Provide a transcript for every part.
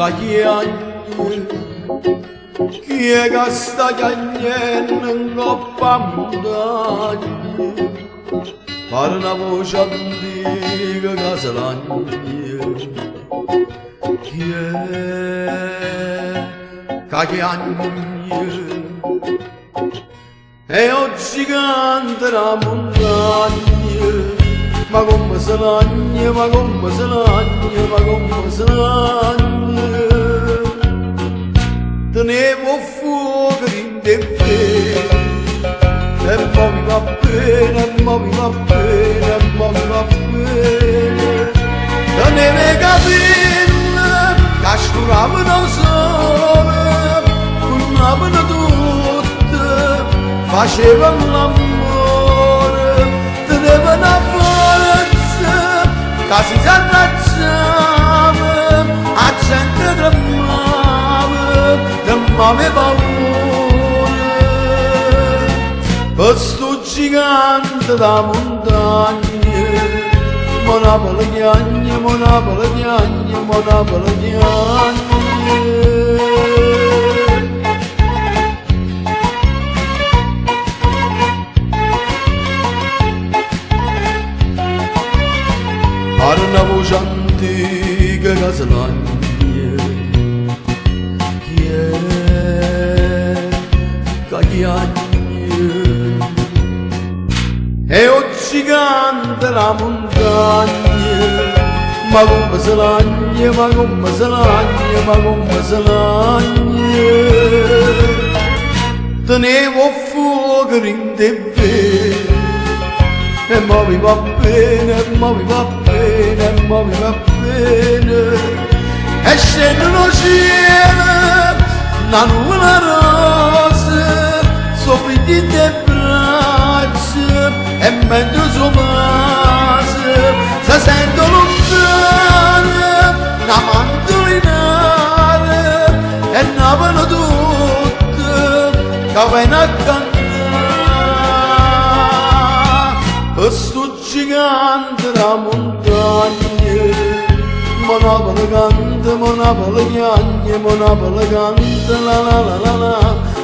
가기안 기회가 스타견예는 것밤다니 바르나 보셨디 그 가슬아니 기회 가기안 헤어지간들아 문다니 마곰마슬아니 마곰마슬아니 마곰마슬아니 Tenevo fuoco in te e mo mi va bene, mo mi va bene, mo mi va bene. Teneve capire, casturavano sole, cunnavano tutte, facevano l'amore, tenevano a forza, che si s'arracciava, a gente m'ave paura questo gigante da montagna monapole ghiagne monapole ghiagne monapole ghiagne a una voce antica che se l'agna e o gigante la montagna ma come se l'agna ma come se l'agna ma come se l'agna tenevo fuoco in te e mo mi va bene mo mi va bene mo mi va bene e scendono cielo la nuvola rosa sopra di te braccia e mentre somase si sente lontana una mandolinare e navano tutte che vengono a cantare questo gigante da montagna monopole canta monopole ghiagne monopole canta la la la la la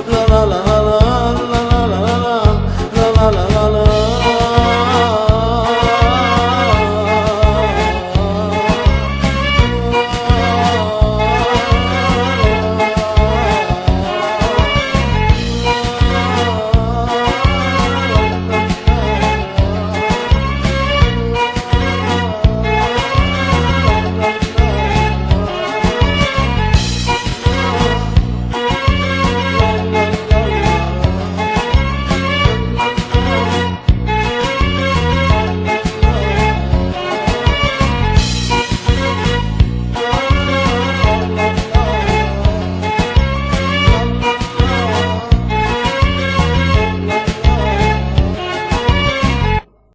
la la la la